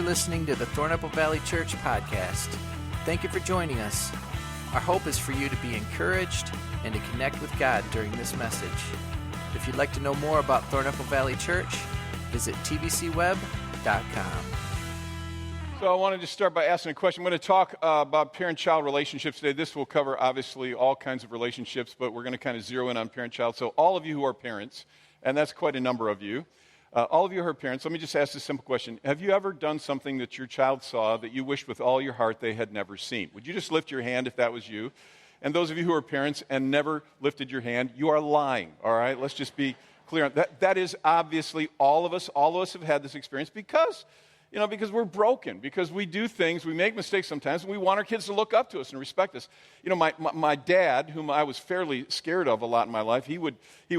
listening to the Thornapple Valley Church podcast. Thank you for joining us. Our hope is for you to be encouraged and to connect with God during this message. If you'd like to know more about Thornapple Valley Church, visit tvcweb.com. So I wanted to start by asking a question. I'm going to talk about parent-child relationships today. This will cover, obviously, all kinds of relationships, but we're going to kind of zero in on parent-child. So all of you who are parents, and that's quite a number of you, all of you who are parents, let me just ask this simple question. Have you ever done something that your child saw that you wished with all your heart they had never seen? Would you just lift your hand if that was you? And those of you who are parents and never lifted your hand, you are lying, all right? Let's just be clear on that. That is obviously all of us have had this experience because we're broken, because we do things, we make mistakes sometimes, and we want our kids to look up to us and respect us. You know, my dad, whom I was fairly scared of a lot in my life, he would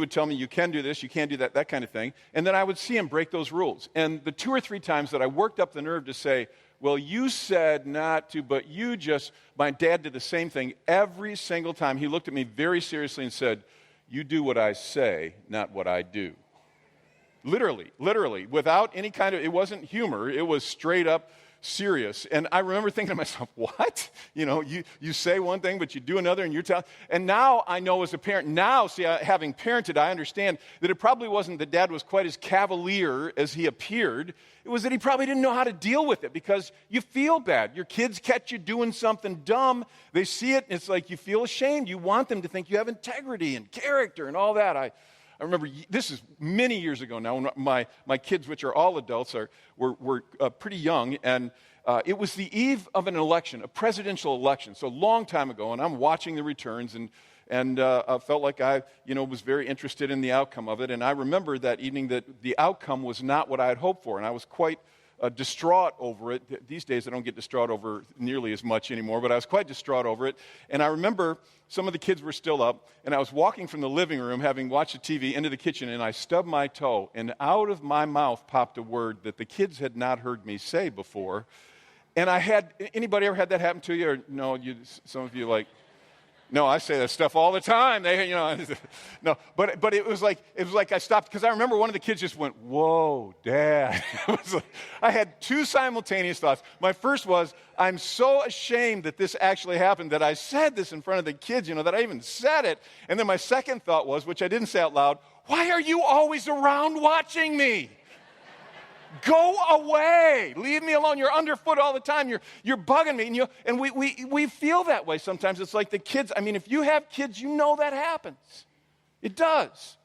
tell me, you can do this, you can't do that, that kind of thing. And then I would see him break those rules. And the 2 or 3 times that I worked up the nerve to say, well, you said not to, but you just, my dad did the same thing every single time. He looked at me very seriously and said, you do what I say, not what I do. Literally, without any kind of, it wasn't humor, it was straight up serious. And I remember thinking to myself, what? You know, you say one thing, but you do another, and you're telling. And now I know as a parent, having parented, I understand that it probably wasn't that Dad was quite as cavalier as he appeared. It was that he probably didn't know how to deal with it, because you feel bad. Your kids catch you doing something dumb. They see it, and it's like you feel ashamed. You want them to think you have integrity and character and all that. I remember, this is many years ago now, when my kids, which are all adults, were pretty young, and it was the eve of an election, a presidential election, so a long time ago, and I'm watching the returns, and I felt like I was very interested in the outcome of it, and I remember that evening that the outcome was not what I had hoped for, and I was quite distraught over it. These days I don't get distraught over nearly as much anymore, but I was quite distraught over it. And I remember some of the kids were still up, and I was walking from the living room, having watched the TV, into the kitchen, and I stubbed my toe, and out of my mouth popped a word that the kids had not heard me say before. And anybody ever had that happen to you? Or no, some of you like, no, I say that stuff all the time. No, but it was like I stopped, because I remember one of the kids just went, "Whoa, Dad!" It was like, I had 2 simultaneous thoughts. My first was, I'm so ashamed that this actually happened, that I said this in front of the kids, that I even said it. And then my second thought was, which I didn't say out loud, why are you always around watching me? Go away. Leave me alone. You're underfoot all the time. You're bugging me. And we feel that way sometimes. It's like the kids. I mean, if you have kids, you know that happens. It does.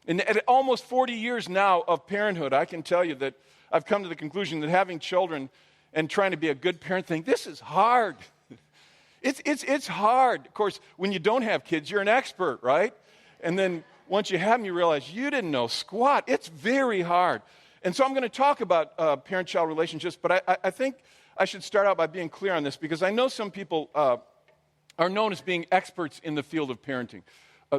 And at almost 40 years now of parenthood, I can tell you that I've come to the conclusion that having children and trying to be a good parent this is hard. It's hard. Of course, when you don't have kids, you're an expert, right? And then once you have them, you realize you didn't know squat. It's very hard. And so I'm going to talk about parent-child relationships, but I think I should start out by being clear on this, because I know some people are known as being experts in the field of parenting.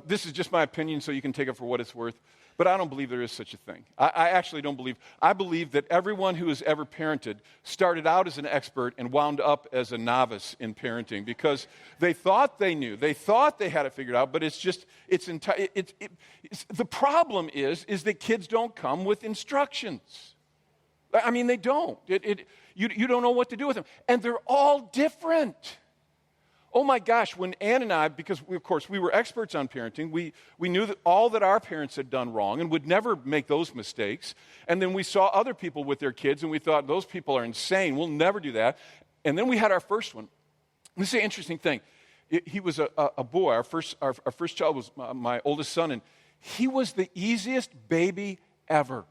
This is just my opinion, so you can take it for what it's worth, but I don't believe there is such a thing. I actually don't believe. I believe that everyone who has ever parented started out as an expert and wound up as a novice in parenting, because they thought they knew. They thought they had it figured out, but the problem is that kids don't come with instructions. I mean, they don't. You don't know what to do with them. And they're all different. Oh my gosh, when Ann and I, because we were experts on parenting, we knew that all that our parents had done wrong and would never make those mistakes. And then we saw other people with their kids, and we thought, those people are insane. We'll never do that. And then we had our first one. This is an interesting thing. He was a boy. Our first child was my oldest son, and he was the easiest baby ever.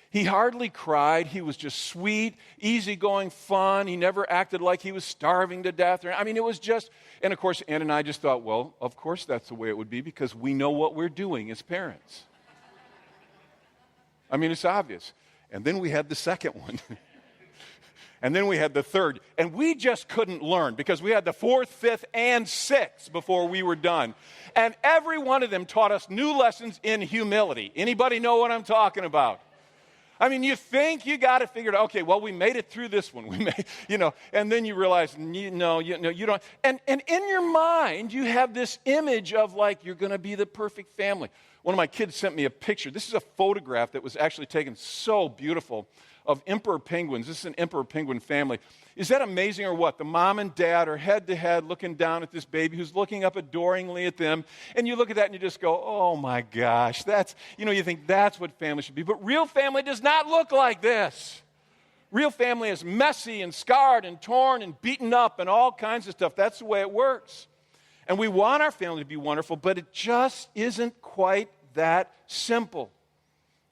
He hardly cried. He was just sweet, easygoing, fun. He never acted like he was starving to death. It was just, and of course, Ann and I just thought, well, of course that's the way it would be, because we know what we're doing as parents. It's obvious. And then we had the second one. And then we had the third. And we just couldn't learn, because we had the 4th, 5th, and 6th before we were done. And every one of them taught us new lessons in humility. Anybody know what I'm talking about? You think you got it figured out. Okay, well, we made it through this one. And then you realize, you don't. And in your mind, you have this image of like you're going to be the perfect family. One of my kids sent me a picture. This is a photograph that was actually taken so beautiful of emperor penguins. This is an emperor penguin family. Is that amazing or what? The mom and dad are head to head looking down at this baby who's looking up adoringly at them. And you look at that and you just go, oh my gosh, you think that's what family should be. But real family does not look like this. Real family is messy and scarred and torn and beaten up and all kinds of stuff. That's the way it works. And we want our family to be wonderful, but it just isn't quite that simple.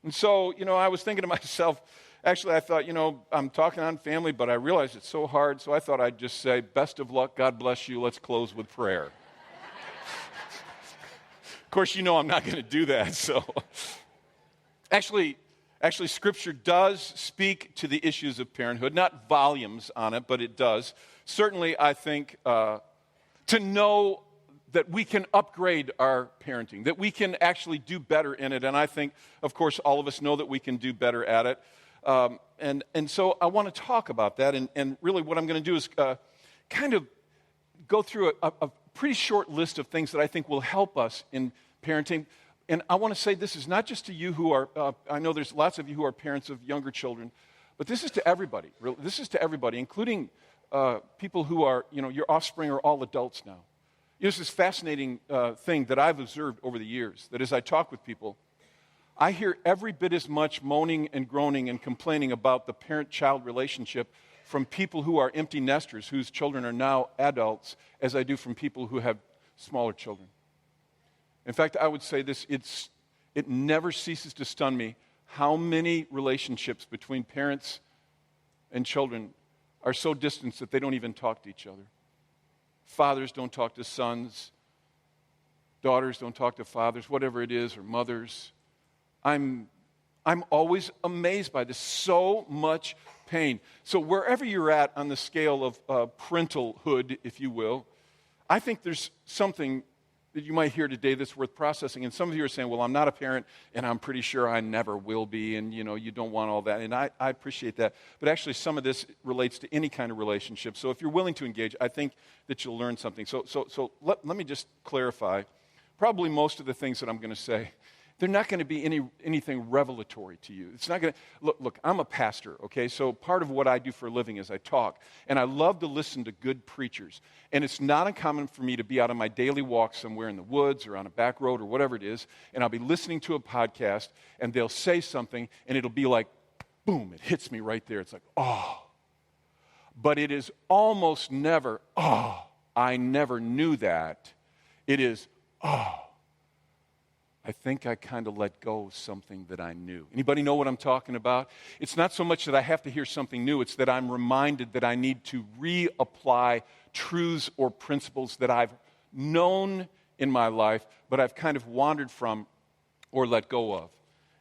And so, I was thinking to myself, actually, I thought, I'm talking on family, but I realized it's so hard, so I thought I'd just say, best of luck, God bless you, let's close with prayer. Of course, I'm not going to do that, so. Actually, Scripture does speak to the issues of parenthood, not volumes on it, but it does. Certainly, I think, to know that we can upgrade our parenting, that we can actually do better in it. And I think, of course, all of us know that we can do better at it. And so I want to talk about that. And really what I'm going to do is kind of go through a pretty short list of things that I think will help us in parenting. And I want to say this is not just to you who are, I know there's lots of you who are parents of younger children, but this is to everybody. This is to everybody, including people who are, your offspring are all adults now. There's this fascinating thing that I've observed over the years, that as I talk with people, I hear every bit as much moaning and groaning and complaining about the parent-child relationship from people who are empty nesters, whose children are now adults, as I do from people who have smaller children. In fact, I would say this, it never ceases to stun me how many relationships between parents and children are so distant that they don't even talk to each other. Fathers don't talk to sons. Daughters don't talk to fathers, whatever it is, or mothers. I'm always amazed by this. So much pain. So wherever you're at on the scale of parentalhood, if you will, I think there's something that you might hear today that's worth processing. And some of you are saying, well, I'm not a parent, and I'm pretty sure I never will be, and, you don't want all that. And I appreciate that. But actually, some of this relates to any kind of relationship. So if you're willing to engage, I think that you'll learn something. So let me just clarify. Probably most of the things that I'm going to say, they're not going to be anything revelatory to you. It's not going to, look, I'm a pastor, okay? So part of what I do for a living is I talk. And I love to listen to good preachers. And it's not uncommon for me to be out on my daily walk somewhere in the woods or on a back road or whatever it is, and I'll be listening to a podcast, and they'll say something, and it'll be like, boom, it hits me right there. It's like, oh. But it is almost never, oh, I never knew that. It is, oh. I think I kind of let go of something that I knew. Anybody know what I'm talking about? It's not so much that I have to hear something new. It's that I'm reminded that I need to reapply truths or principles that I've known in my life, but I've kind of wandered from or let go of.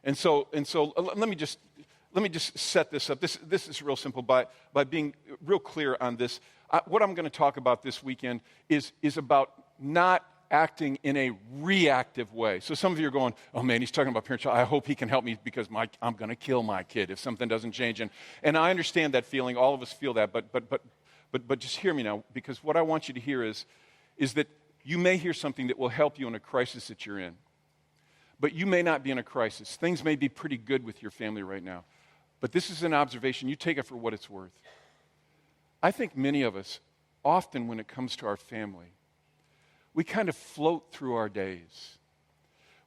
And so let me just set this up. This is real simple by being real clear on this. What I'm going to talk about this weekend is about not acting in a reactive way. So some of you are going, oh man, he's talking about parent-child. I hope he can help me because I'm going to kill my kid if something doesn't change. And I understand that feeling. All of us feel that. But just hear me now, because what I want you to hear is that you may hear something that will help you in a crisis that you're in. But you may not be in a crisis. Things may be pretty good with your family right now. But this is an observation. You take it for what it's worth. I think many of us, often when it comes to our family, we kind of float through our days.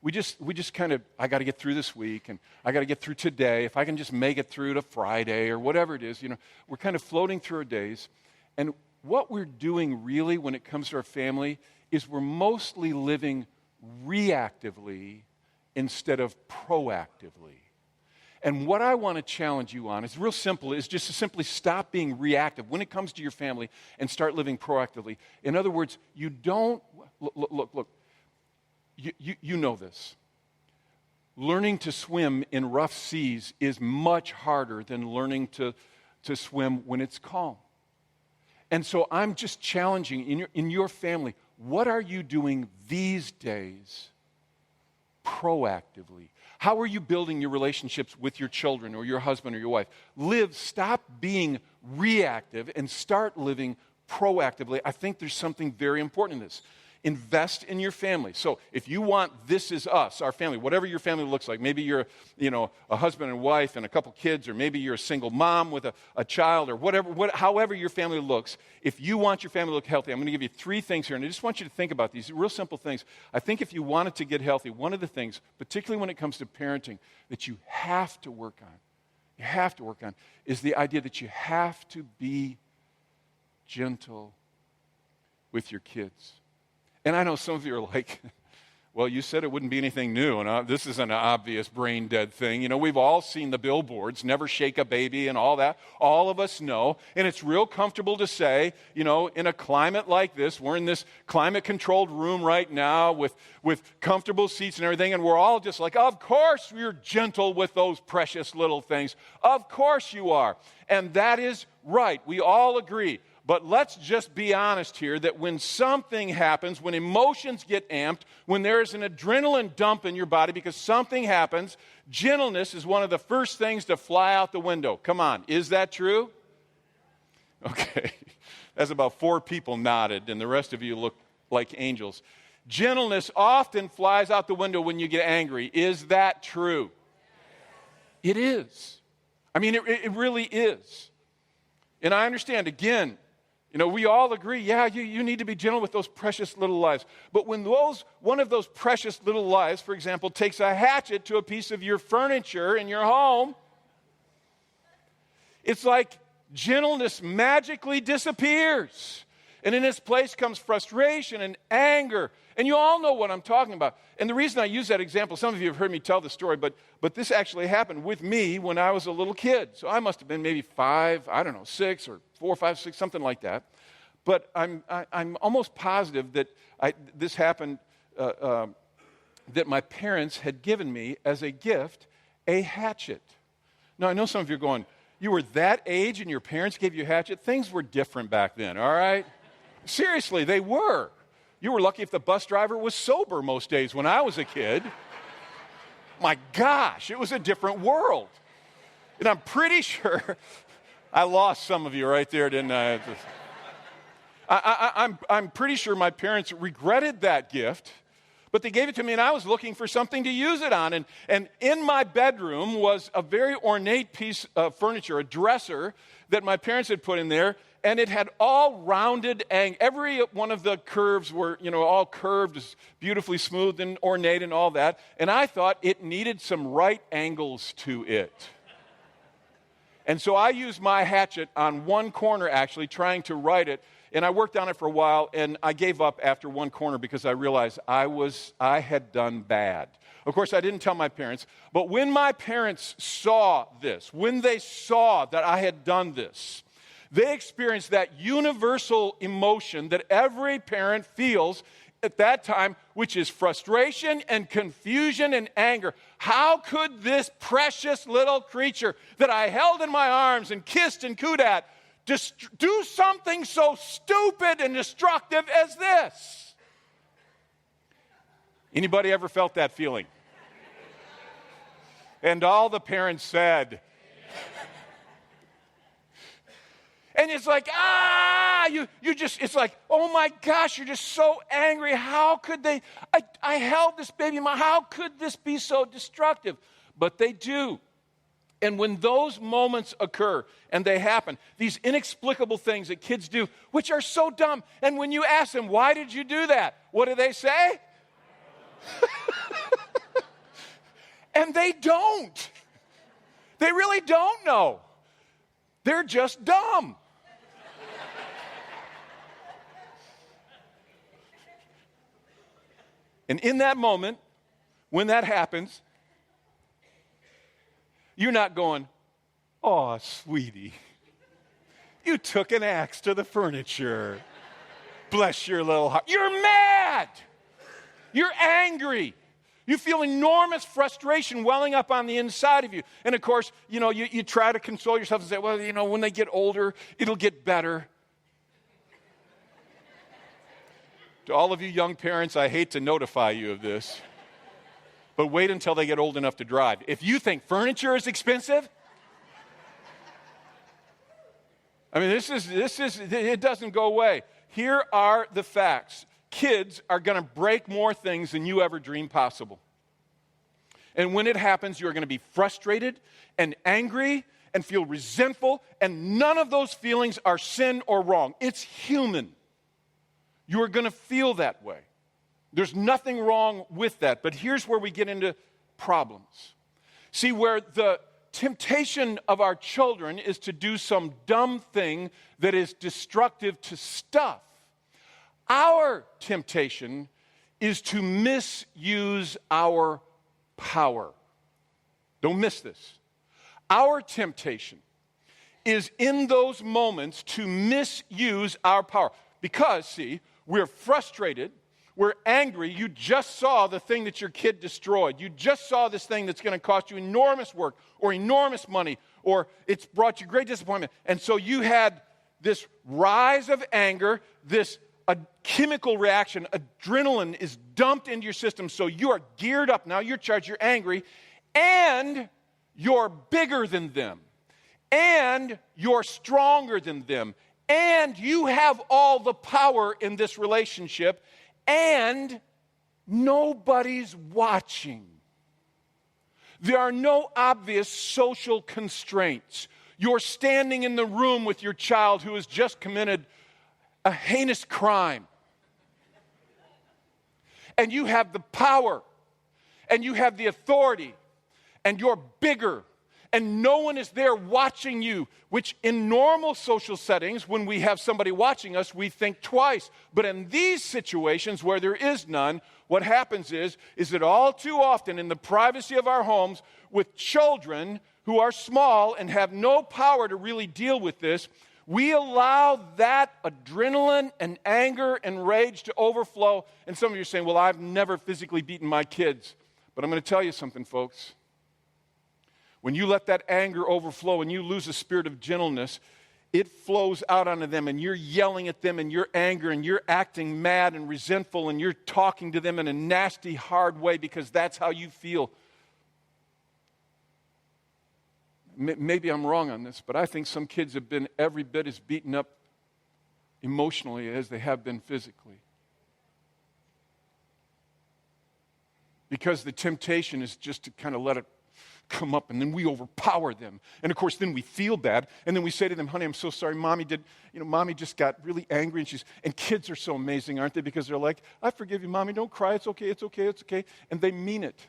We just kind of, I got to get through this week, and I got to get through today. If I can just make it through to Friday or whatever it is, we're kind of floating through our days. And what we're doing really when it comes to our family is we're mostly living reactively instead of proactively. And what I want to challenge you on is real simple, is just to simply stop being reactive when it comes to your family and start living proactively. In other words, you don't, look, you know this. Learning to swim in rough seas is much harder than learning to swim when it's calm. And so I'm just challenging in your family, what are you doing these days proactively? How are you building your relationships with your children or your husband or your wife? Stop being reactive and start living proactively. I think there's something very important in this. Invest in your family. So if you want This Is Us, our family, whatever your family looks like, maybe you're a husband and wife and a couple kids, or maybe you're a single mom with a child, or however your family looks, if you want your family to look healthy, I'm going to give you 3 things here, and I just want you to think about these real simple things. I think if you want it to get healthy, one of the things, particularly when it comes to parenting, that you have to work on, is the idea that you have to be gentle with your kids. And I know some of you are like, well, you said it wouldn't be anything new, and this is an obvious brain dead thing. We've all seen the billboards, never shake a baby and all that. All of us know, and it's real comfortable to say, in a climate like this, we're in this climate-controlled room right now with comfortable seats and everything, and we're all just like, of course you're gentle with those precious little things. Of course you are. And that is right. We all agree. But let's just be honest here that when something happens, when emotions get amped, when there's an adrenaline dump in your body because something happens, gentleness is one of the first things to fly out the window. Come on, is that true? Okay, that's about 4 people nodded, and the rest of you look like angels. Gentleness often flies out the window when you get angry. Is that true? It is. I mean, it really is. And I understand, again, we all agree, you need to be gentle with those precious little lives. But when one of those precious little lives, for example, takes a hatchet to a piece of your furniture in your home, it's like gentleness magically disappears. And in its place comes frustration and anger. And you all know what I'm talking about. And the reason I use that example, some of you have heard me tell the story, but this actually happened with me when I was a little kid. So I must have been maybe 5, 6, or 4, 5, 6, something like that. But I'm almost positive that this happened, that my parents had given me as a gift a hatchet. Now, I know some of you are going, you were that age and your parents gave you a hatchet? Things were different back then, all right? Seriously, they were. You were lucky if the bus driver was sober most days when I was a kid. My gosh, it was a different world. And I'm pretty sure I lost some of you right there, didn't I? I'm pretty sure my parents regretted that gift, but they gave it to me and I was looking for something to use it on. And in my bedroom was a very ornate piece of furniture, a dresser that my parents had put in there. And it had all rounded, every one of the curves were, all curved, beautifully smooth and ornate and all that. And I thought it needed some right angles to it. And so I used my hatchet on one corner, actually, trying to right it. And I worked on it for a while, and I gave up after one corner because I realized I had done bad. Of course, I didn't tell my parents. But when my parents saw this, when they saw that I had done this, they experienced that universal emotion that every parent feels at that time, which is frustration and confusion and anger. How could this precious little creature that I held in my arms and kissed and cooed at do something so stupid and destructive as this? Anybody ever felt that feeling? And all the parents said, and it's like, it's like, oh my gosh, you're just so angry. How could they, I held this baby in my, how could this be so destructive? But they do. And when those moments occur, and they happen, these inexplicable things that kids do, which are so dumb, and when you ask them, why did you do that? What do they say? And they don't. They really don't know. They're just dumb. And in that moment, when that happens, you're not going, oh, sweetie, you took an axe to the furniture. Bless your little heart. You're mad. You're angry. You feel enormous frustration welling up on the inside of you. And of course, you try to console yourself and say, well, when they get older, it'll get better. To all of you young parents, I hate to notify you of this, but wait until they get old enough to drive. If you think furniture is expensive, I mean, this is it doesn't go away. Here are the facts. kids are going to break more things than you ever dreamed possible. And when it happens, you're going to be frustrated and angry and feel resentful, and none of those feelings are sin or wrong. It's human. You are going to feel that way. There's nothing wrong with that. But here's where we get into problems. See, where the temptation of our children is to do some dumb thing that is destructive to stuff. Our temptation is to misuse our power. Don't miss this. Our temptation is in those moments to misuse our power. Because, see, we're frustrated, we're angry. You just saw the thing that your kid destroyed. You just saw this thing that's going to cost you enormous work or enormous money, or it's brought you great disappointment. And so you had this rise of anger, this a chemical reaction, adrenaline is dumped into your system, so you are geared up. Now you're charged, you're angry, and you're bigger than them, and you're stronger than them, and you have all the power in this relationship, and nobody's watching. There are no obvious social constraints. You're standing in the room with your child who has just committed a heinous crime. And you have the power, and you have the authority, and you're bigger, and no one is there watching you, which in normal social settings, when we have somebody watching us, we think twice. But in these situations where there is none, what happens is that all too often in the privacy of our homes with children who are small and have no power to really deal with this, we allow that adrenaline and anger and rage to overflow. And some of you are saying, well, I've never physically beaten my kids. But I'm going to tell you something, folks. When you let that anger overflow and you lose a spirit of gentleness, it flows out onto them, and you're yelling at them in your anger, and you're acting mad and resentful, and you're talking to them in a nasty, hard way because that's how you feel. Maybe I'm wrong on this, but I think some kids have been every bit as beaten up emotionally as they have been physically. Because the temptation is just to kind of let it come up, and then we overpower them. And of course, then we feel bad, and then we say to them, honey, I'm so sorry, mommy just got really angry, and kids are so amazing, aren't they? Because they're like, I forgive you, mommy, don't cry, it's okay, it's okay, it's okay. And they mean it.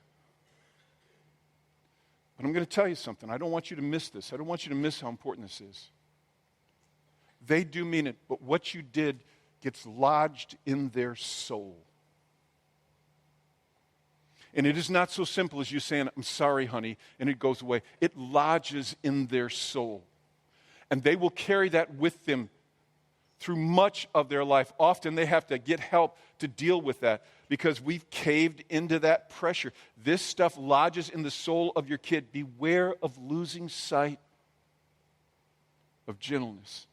But I'm going to tell you something. I don't want you to miss this. I don't want you to miss how important this is. They do mean it, but what you did gets lodged in their soul. And it is not so simple as you saying, I'm sorry, honey, and it goes away. It lodges in their soul. And they will carry that with them through much of their life. Often they have to get help to deal with that because we've caved into that pressure. This stuff lodges in the soul of your kid. Beware of losing sight of gentleness.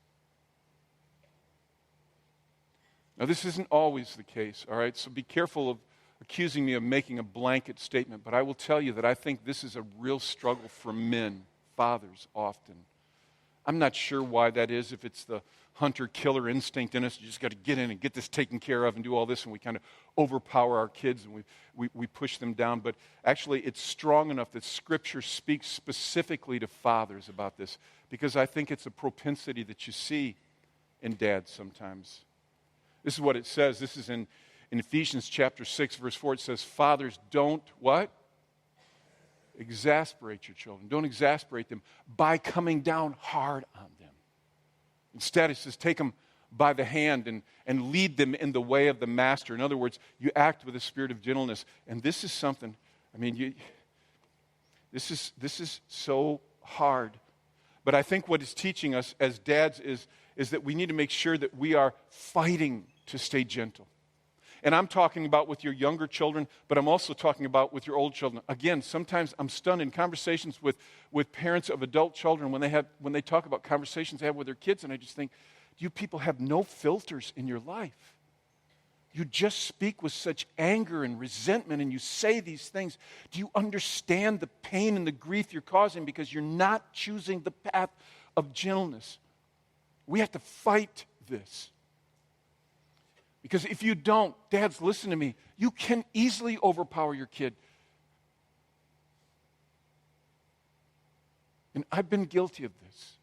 Now, this isn't always the case, all right? So be careful of accusing me of making a blanket statement, but I will tell you that I think this is a real struggle for men, fathers often. I'm not sure why that is, if it's the hunter-killer instinct in us. You just got to get in and get this taken care of and do all this, and we kind of overpower our kids and we push them down. But actually, it's strong enough that Scripture speaks specifically to fathers about this, because I think it's a propensity that you see in dads sometimes. This is what it says. This is in Ephesians chapter 6, verse 4. It says, fathers, don't what? Exasperate your children. Don't exasperate them by coming down hard on them. Instead, it says, take them by the hand and lead them in the way of the master. In other words, you act with a spirit of gentleness. And this is something, this is so hard. But I think what it's teaching us as dads is that we need to make sure that we are fighting to stay gentle. And I'm talking about with your younger children, but I'm also talking about with your old children. Again, sometimes I'm stunned in conversations with parents of adult children when they talk about conversations they have with their kids, and I just think, you people have no filters in your life. You just speak with such anger and resentment, and you say these things. Do you understand the pain and the grief you're causing because you're not choosing the path of gentleness? We have to fight this. Because if you don't, dads, listen to me, you can easily overpower your kid. And I've been guilty of this.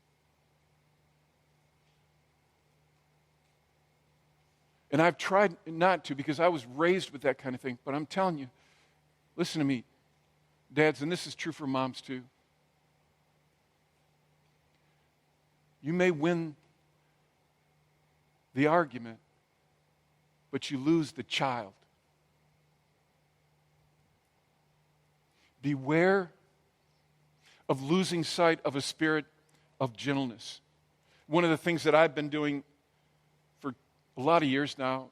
And I've tried not to because I was raised with that kind of thing. But I'm telling you, listen to me, dads, and this is true for moms too. You may win the argument, but you lose the child. Beware of losing sight of a spirit of gentleness. One of the things that I've been doing for a lot of years now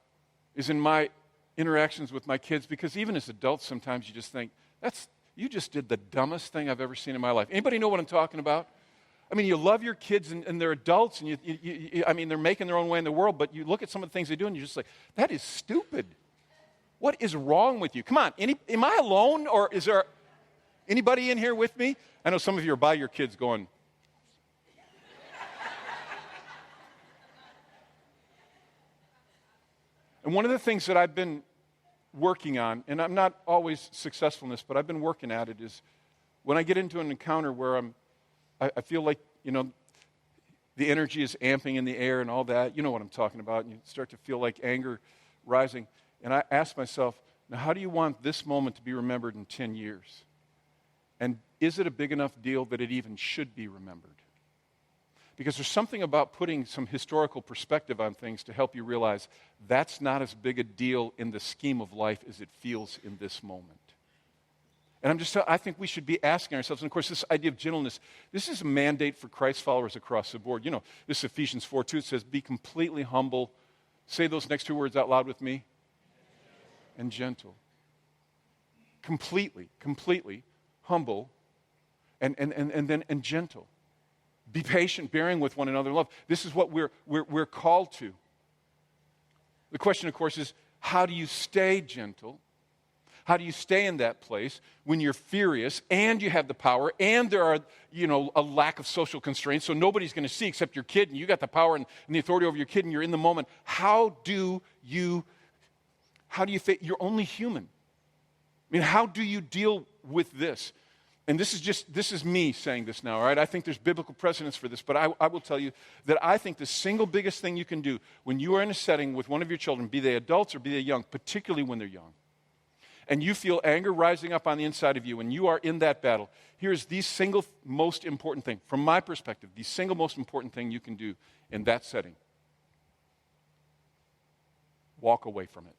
is in my interactions with my kids, because even as adults sometimes you just think, you just did the dumbest thing I've ever seen in my life. Anybody know what I'm talking about? I mean, you love your kids and they're adults and they're making their own way in the world, but you look at some of the things they do and you're just like, that is stupid. What is wrong with you? Come on, am I alone, or is there anybody in here with me? I know some of you are by your kids going, and one of the things that I've been working on, and I'm not always successful in this, but I've been working at it, is when I get into an encounter where I feel like, the energy is amping in the air and all that. You know what I'm talking about. And you start to feel like anger rising. And I ask myself, now how do you want this moment to be remembered in 10 years? And is it a big enough deal that it even should be remembered? Because there's something about putting some historical perspective on things to help you realize that's not as big a deal in the scheme of life as it feels in this moment. And I think we should be asking ourselves, and of course this idea of gentleness, this is a mandate for Christ followers across the board. This is Ephesians 4:2, it says, be completely humble. Say those next two words out loud with me. And gentle. Completely humble and gentle. Be patient, bearing with one another in love. This is what we're called to. The question, of course, is how do you stay gentle? How do you stay in that place when you're furious and you have the power and there are, a lack of social constraints, so nobody's going to see except your kid, and you got the power and the authority over your kid and you're in the moment? How do you you're only human. I mean, how do you deal with this? And this is me saying this now, all right? I think there's biblical precedence for this, but I will tell you that I think the single biggest thing you can do when you are in a setting with one of your children, be they adults or be they young, particularly when they're young, and you feel anger rising up on the inside of you, and you are in that battle, here's the single most important thing, from my perspective, the single most important thing you can do in that setting. Walk away from it.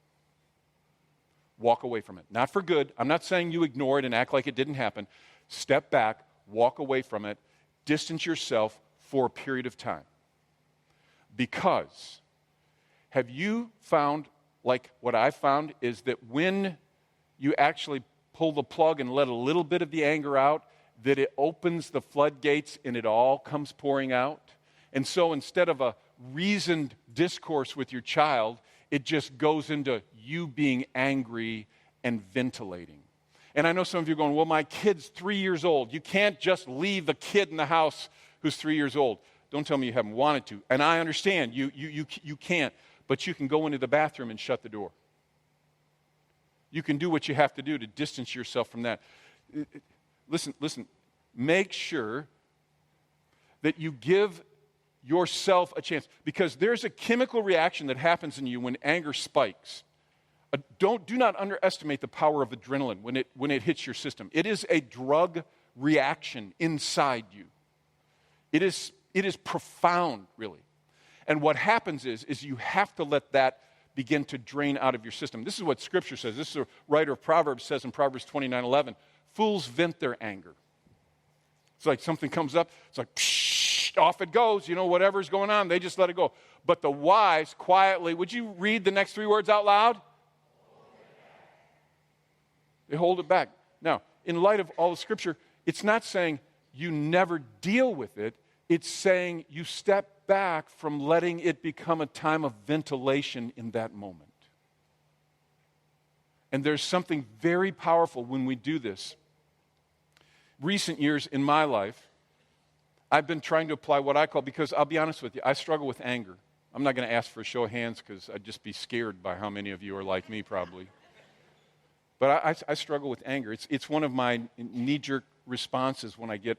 Walk away from it. Not for good. I'm not saying you ignore it and act like it didn't happen. Step back, walk away from it, distance yourself for a period of time. Because have you found, like what I found, is that when you actually pull the plug and let a little bit of the anger out, that it opens the floodgates and it all comes pouring out? And so instead of a reasoned discourse with your child, it just goes into you being angry and ventilating. And I know some of you are going, well, my kid's 3 years old. You can't just leave the kid in the house who's 3 years old. Don't tell me you haven't wanted to. And I understand you can't, but you can go into the bathroom and shut the door. You can do what you have to do to distance yourself from that. Listen, make sure that you give yourself a chance, because there's a chemical reaction that happens in you when anger spikes. Do not underestimate the power of adrenaline when it hits your system. It is a drug reaction inside you. It is profound, really. And what happens is you have to let that begin to drain out of your system. This is what Scripture says. This is a writer of Proverbs says in Proverbs 29:11. Fools vent their anger. It's like something comes up. It's like, psh, off it goes. Whatever's going on, they just let it go. But the wise quietly, would you read the next three words out loud? They hold it back. Now, in light of all the Scripture, it's not saying you never deal with it. It's saying you step back from letting it become a time of ventilation in that moment. And there's something very powerful when we do this. Recent years in my life, I've been trying to apply what I call, because I'll be honest with you, I struggle with anger. I'm not going to ask for a show of hands because I'd just be scared by how many of you are like me probably. But I struggle with anger. It's one of my knee-jerk responses when I get,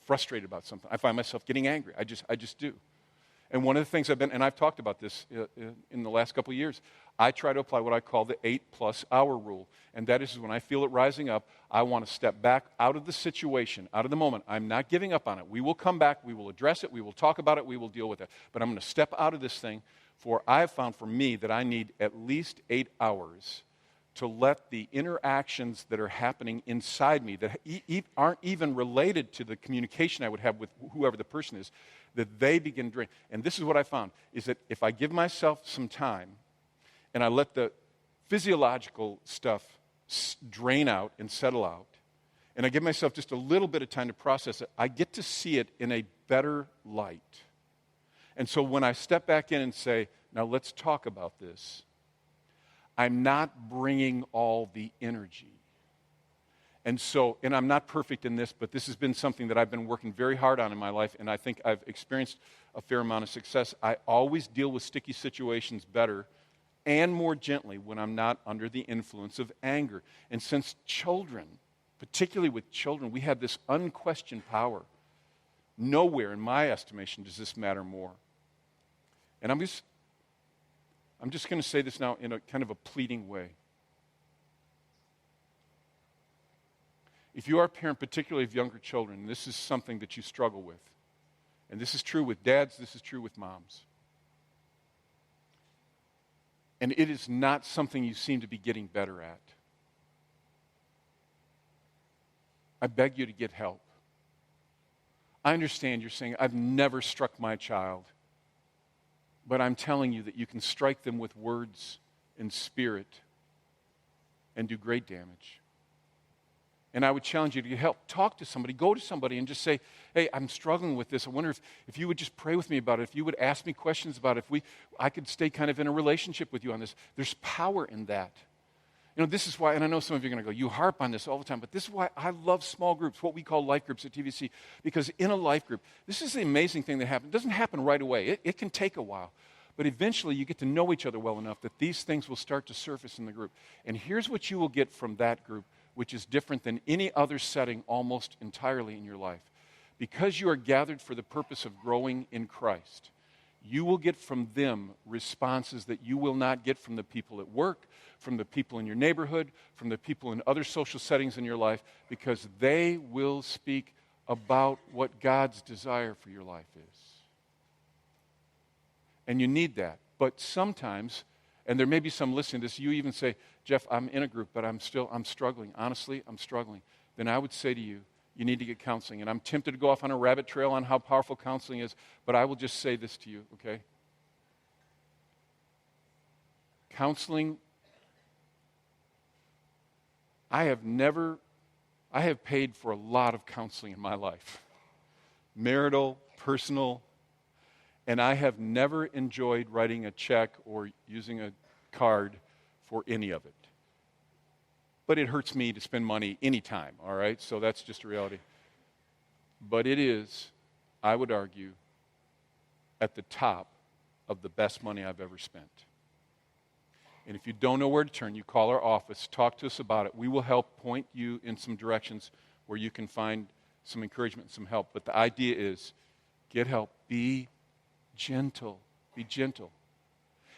frustrated about something. I find myself getting angry. I just do. And one of the things I've talked about this in the last couple of years, I try to apply what I call the 8+ hour rule. And that is when I feel it rising up, I want to step back out of the situation, out of the moment. I'm not giving up on it. We will come back. We will address it. We will talk about it. We will deal with it. But I'm going to step out of this thing, for I have found for me that I need at least 8 hours to let the interactions that are happening inside me that aren't even related to the communication I would have with whoever the person is, that they begin to drain. And this is what I found, is that if I give myself some time and I let the physiological stuff drain out and settle out, and I give myself just a little bit of time to process it, I get to see it in a better light. And so when I step back in and say, now let's talk about this, I'm not bringing all the energy. And I'm not perfect in this, but this has been something that I've been working very hard on in my life, and I think I've experienced a fair amount of success. I always deal with sticky situations better and more gently when I'm not under the influence of anger. And since children, particularly with children, we have this unquestioned power. Nowhere, in my estimation, does this matter more. And I'm just going to say this now in a kind of a pleading way. If you are a parent, particularly of younger children, this is something that you struggle with. And this is true with dads, this is true with moms. And it is not something you seem to be getting better at. I beg you to get help. I understand you're saying, I've never struck my child. But I'm telling you that you can strike them with words and spirit and do great damage. And I would challenge you to get help. Talk to somebody. Go to somebody and just say, hey, I'm struggling with this. I wonder if you would just pray with me about it. If you would ask me questions about it. I could stay kind of in a relationship with you on this. There's power in that. This is why, and I know some of you are going to go, you harp on this all the time, but this is why I love small groups, what we call life groups at TVC, because in a life group, this is the amazing thing that happens. It doesn't happen right away. It can take a while. But eventually you get to know each other well enough that these things will start to surface in the group. And here's what you will get from that group, which is different than any other setting almost entirely in your life. Because you are gathered for the purpose of growing in Christ, you will get from them responses that you will not get from the people at work, from the people in your neighborhood, from the people in other social settings in your life, because they will speak about what God's desire for your life is. And you need that. But sometimes, and there may be some listening to this, you even say, Jeff, I'm in a group, but I'm struggling. Honestly, I'm struggling. Then I would say to you, you need to get counseling. And I'm tempted to go off on a rabbit trail on how powerful counseling is, but I will just say this to you, okay? Counseling, I have paid for a lot of counseling in my life. Marital, personal, and I have never enjoyed writing a check or using a card for any of it. But it hurts me to spend money anytime, all right? So that's just a reality. But it is, I would argue, at the top of the best money I've ever spent. And if you don't know where to turn, you call our office, talk to us about it. We will help point you in some directions where you can find some encouragement and some help. But the idea is, get help. Be gentle. Be gentle.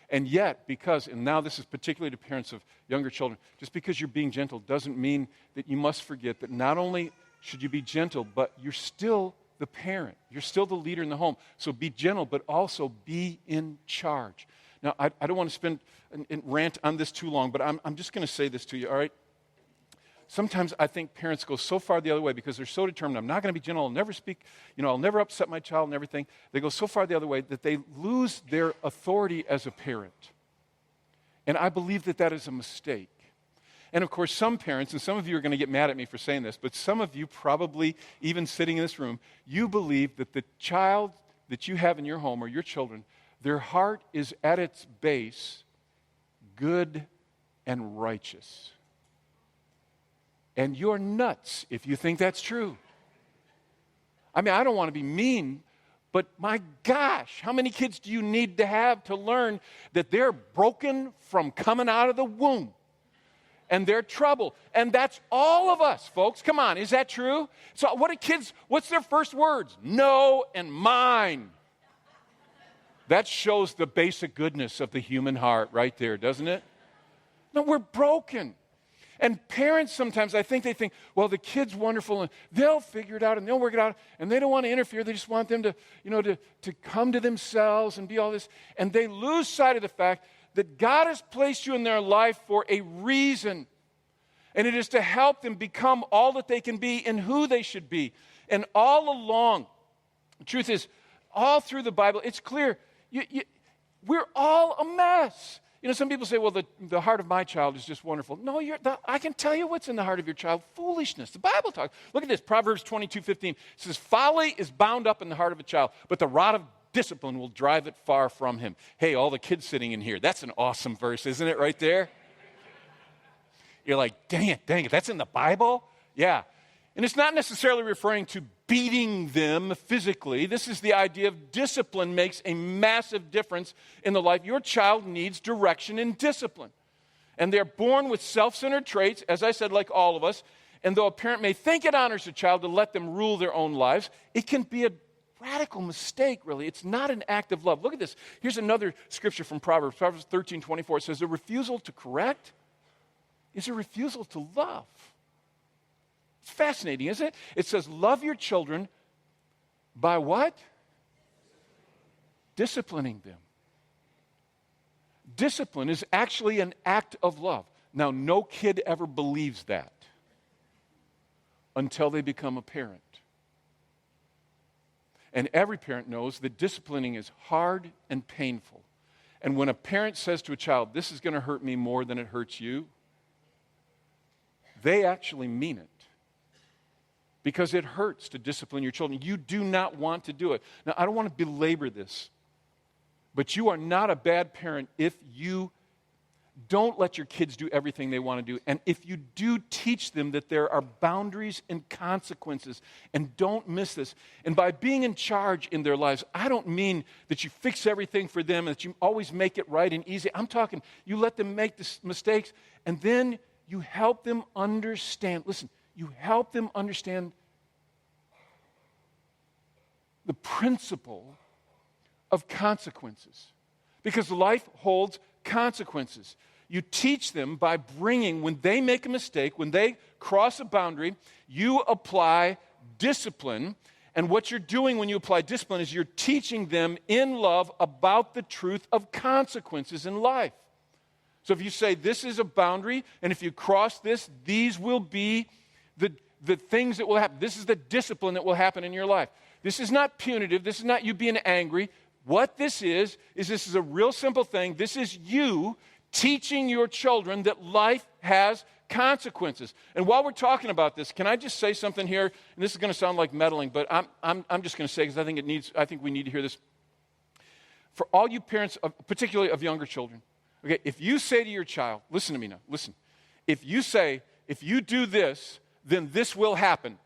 And yet, and now this is particularly to parents of younger children, just because you're being gentle doesn't mean that you must forget that not only should you be gentle, but you're still the parent. You're still the leader in the home. So be gentle, but also be in charge. Now, I don't want to spend and rant on this too long, but I'm just going to say this to you, all right? Sometimes I think parents go so far the other way because they're so determined, I'm not going to be gentle, I'll never speak, I'll never upset my child and everything. They go so far the other way that they lose their authority as a parent. And I believe that is a mistake. And of course, some parents, and some of you are going to get mad at me for saying this, but some of you probably, even sitting in this room, you believe that the child that you have in your home or your children, their heart is at its base good and righteous. And you're nuts if you think that's true. I mean, I don't want to be mean, But my gosh, how many kids do you need to have to learn that they're broken from coming out of the womb? And they're trouble. And that's all of us, folks. Come on, is that true? So what do kids, what's their first words? No and mine. That shows the basic goodness of the human heart right there, doesn't it? No, we're broken. And parents sometimes, I think they think, well, the kid's wonderful and they'll figure it out and they'll work it out. And they don't want to interfere. They just want them to, to come to themselves and be all this. And they lose sight of the fact that God has placed you in their life for a reason. And it is to help them become all that they can be and who they should be. And all along, the truth is, all through the Bible, it's clear, we're all a mess. Some people say, well, the heart of my child is just wonderful. No, I can tell you what's in the heart of your child. Foolishness. The Bible talks. Look at this, Proverbs 22:15. It says, folly is bound up in the heart of a child, but the rod of discipline will drive it far from him. Hey, all the kids sitting in here, that's an awesome verse, isn't it, right there? You're like, dang it, that's in the Bible? Yeah. And it's not necessarily referring to beating them physically. This is the idea of discipline makes a massive difference in the life. Your child needs direction and discipline. And they're born with self-centered traits, as I said, like all of us. And though a parent may think it honors a child to let them rule their own lives, it can be a radical mistake, really. It's not an act of love. Look at this. Here's another scripture from Proverbs 13:24. It says, a refusal to correct is a refusal to love. It's fascinating, isn't it? It says, love your children by what? Disciplining them. Discipline is actually an act of love. Now, no kid ever believes that until they become a parent. And every parent knows that disciplining is hard and painful. And when a parent says to a child, this is going to hurt me more than it hurts you, they actually mean it. Because it hurts to discipline your children. You do not want to do it. Now, I don't want to belabor this, but you are not a bad parent if you don't let your kids do everything they want to do. And if you do teach them that there are boundaries and consequences, and don't miss this. And by being in charge in their lives, I don't mean that you fix everything for them and that you always make it right and easy. I'm talking you let them make mistakes, and then you help them understand. Listen, you help them understand the principle of consequences. Because life holds consequences. You teach them by bringing, when they make a mistake, when they cross a boundary, you apply discipline. And what you're doing when you apply discipline is you're teaching them in love about the truth of consequences in life. So if you say this is a boundary, and if you cross this, these will be the things that will happen. This is the discipline that will happen in your life. This is not punitive. This is not you being angry. What this is this is a real simple thing. This is you teaching your children that life has consequences. And while we're talking about this, can I just say something here? And this is going to sound like meddling, but I'm just going to say because I think we need to hear this. For all you parents, particularly of younger children, okay, if you say to your child, listen to me now, listen. If you say, if you do this, then this will happen.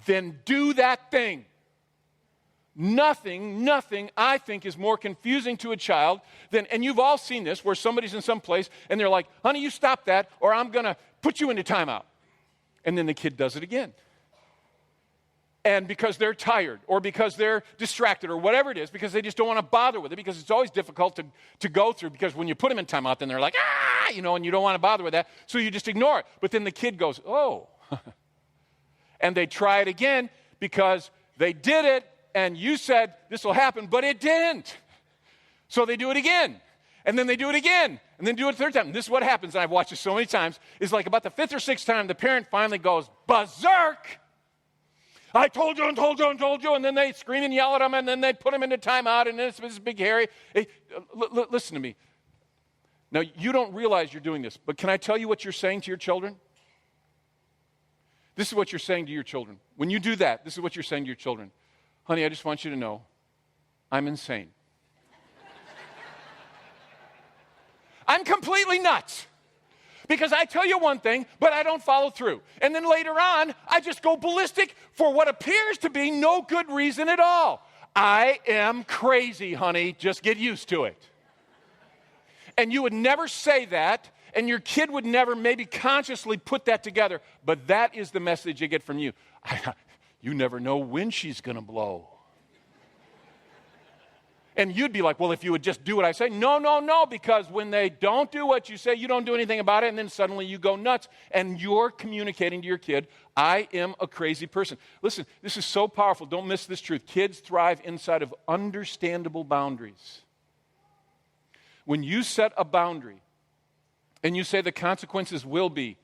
Then do that thing. Nothing, I think, is more confusing to a child than, and you've all seen this, where somebody's in some place and they're like, honey, you stop that or I'm going to put you into timeout. And then the kid does it again. And because they're tired or because they're distracted or whatever it is, because they just don't want to bother with it, because it's always difficult to go through, because when you put them in timeout, then they're like, and you don't want to bother with that, so you just ignore it. But then the kid goes, oh. And they try it again because they did it, and you said this will happen, but it didn't. So they do it again, and then they do it again, and then do it a third time. And this is what happens, and I've watched this so many times, is like about the fifth or sixth time, the parent finally goes, berserk! I told you and told you and told you, and then they scream and yell at them, and then they put them into timeout, and then it's this big hairy. Hey, listen to me. Now, you don't realize you're doing this, but can I tell you what you're saying to your children? This is what you're saying to your children. When you do that, this is what you're saying to your children. Honey, I just want you to know, I'm insane. I'm completely nuts. Because I tell you one thing, but I don't follow through. And then later on, I just go ballistic for what appears to be no good reason at all. I am crazy, honey. Just get used to it. And you would never say that, and your kid would never maybe consciously put that together, but that is the message you get from you. You never know when she's going to blow. And you'd be like, well, if you would just do what I say. No, because when they don't do what you say, you don't do anything about it, and then suddenly you go nuts, and you're communicating to your kid, I am a crazy person. Listen, this is so powerful. Don't miss this truth. Kids thrive inside of understandable boundaries. When you set a boundary, and you say the consequences will be,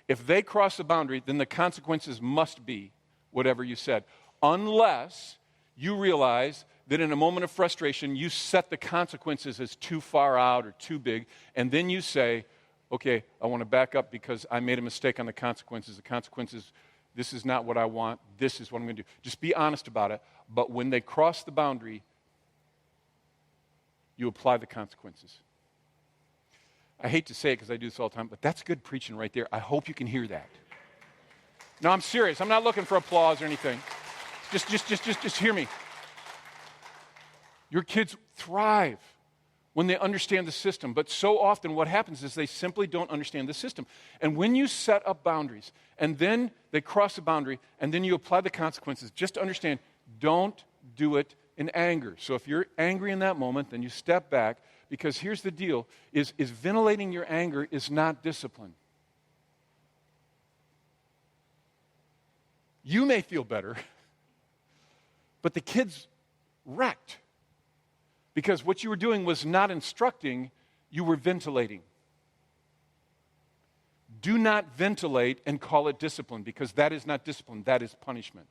if they cross the boundary, then the consequences must be whatever you said, unless you realize that in a moment of frustration, you set the consequences as too far out or too big, and then you say, okay, I want to back up because I made a mistake on the consequences. The consequences, this is not what I want. This is what I'm going to do. Just be honest about it. But when they cross the boundary, you apply the consequences. I hate to say it because I do this all the time, but that's good preaching right there. I hope you can hear that. No, I'm serious. I'm not looking for applause or anything. Just hear me. Your kids thrive when they understand the system. But so often what happens is they simply don't understand the system. And when you set up boundaries, and then they cross the boundary, and then you apply the consequences, just understand, don't do it in anger. So if you're angry in that moment, then you step back, because here's the deal, is ventilating your anger is not discipline. You may feel better, but the kid's wrecked. Because what you were doing was not instructing, you were ventilating. Do not ventilate and call it discipline, because that is not discipline, that is punishment.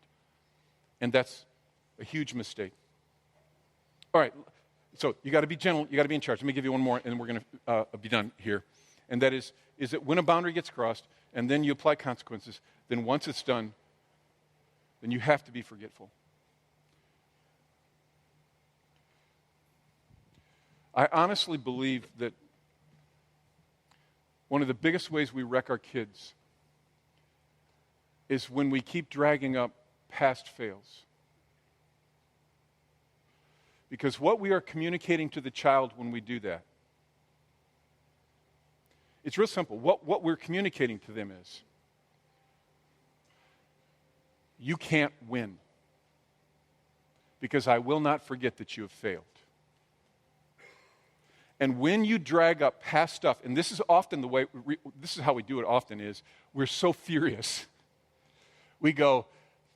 And that's a huge mistake. All right, so you got to be gentle, you got to be in charge. Let me give you one more, and we're going to be done here. And that is that when a boundary gets crossed, and then you apply consequences, then once it's done, then you have to be forgetful. I honestly believe that one of the biggest ways we wreck our kids is when we keep dragging up past fails. Because what we are communicating to the child when we do that, it's real simple. What we're communicating to them is, you can't win, because I will not forget that you have failed. And when you drag up past stuff, and this is often the way, this is how we do it often, is we're so furious. We go,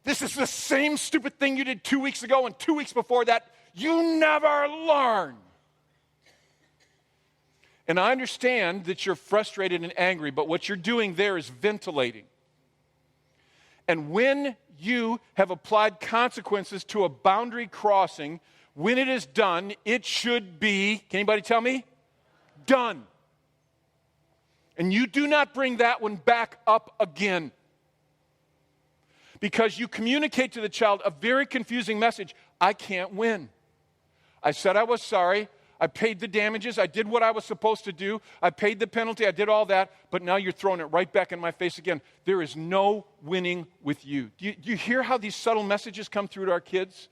this is the same stupid thing you did 2 weeks ago and 2 weeks before that. You never learn. And I understand that you're frustrated and angry, but what you're doing there is ventilating. And when you have applied consequences to a boundary crossing, when it is done, it should be, can anybody tell me? Done. And you do not bring that one back up again. Because you communicate to the child a very confusing message. I can't win. I said I was sorry. I paid the damages. I did what I was supposed to do. I paid the penalty. I did all that. But now you're throwing it right back in my face again. There is no winning with you. Do you hear how these subtle messages come through to our kids?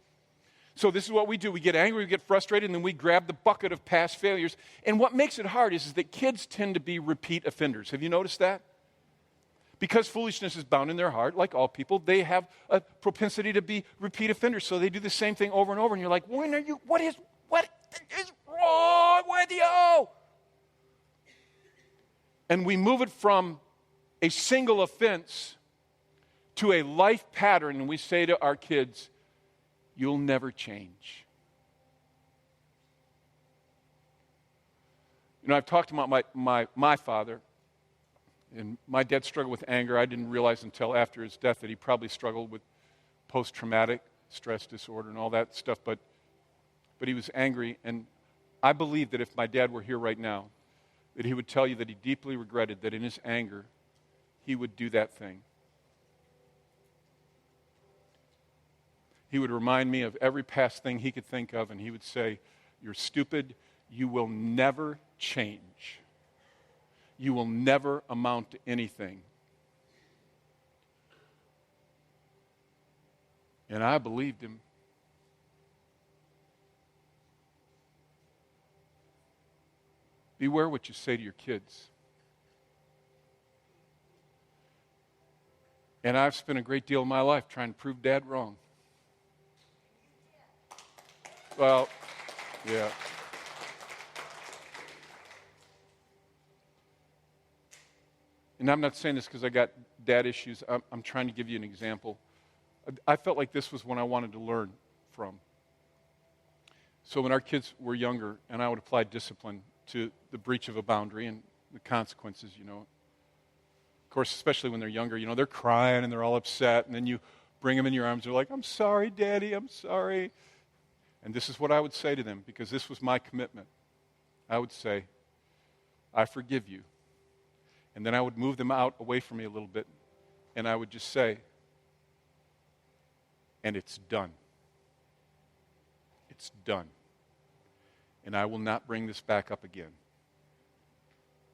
So this is what we do. We get angry, we get frustrated, and then we grab the bucket of past failures. And what makes it hard is that kids tend to be repeat offenders. Have you noticed that? Because foolishness is bound in their heart, like all people, they have a propensity to be repeat offenders. So they do the same thing over and over, and you're like, what is wrong with you? And we move it from a single offense to a life pattern, and we say to our kids, you'll never change. You know, I've talked about my father, and my dad struggled with anger. I didn't realize until after his death that he probably struggled with post-traumatic stress disorder and all that stuff, but he was angry, and I believe that if my dad were here right now, that he would tell you that he deeply regretted that in his anger, he would do that thing. He would remind me of every past thing he could think of, and he would say, you're stupid, you will never change. you will never amount to anything. And I believed him. Beware what you say to your kids. And I've spent a great deal of my life trying to prove Dad wrong. Well, yeah. And I'm not saying this because I got dad issues. I'm trying to give you an example. I felt like this was one I wanted to learn from. So when our kids were younger, and I would apply discipline to the breach of a boundary and the consequences, Of course, especially when they're younger, they're crying and they're all upset, and then you bring them in your arms. They're like, I'm sorry, Daddy, I'm sorry. And this is what I would say to them, because this was my commitment. I would say, I forgive you. And then I would move them out away from me a little bit, and I would just say, and it's done. It's done. And I will not bring this back up again.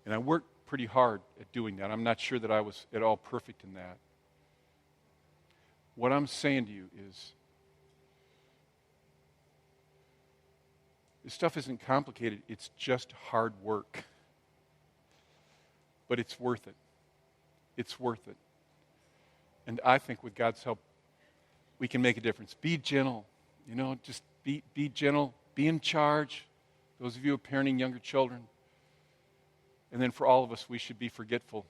And I worked pretty hard at doing that. I'm not sure that I was at all perfect in that. What I'm saying to you is, this stuff isn't complicated. It's just hard work. But it's worth it. It's worth it. And I think with God's help, we can make a difference. Be gentle. Just be gentle. Be in charge. Those of you who are parenting younger children. And then for all of us, we should be forgetful.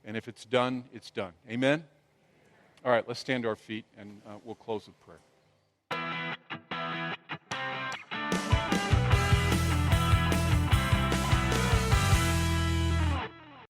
And if it's done, it's done. Amen? All right, let's stand to our feet, and we'll close with prayer.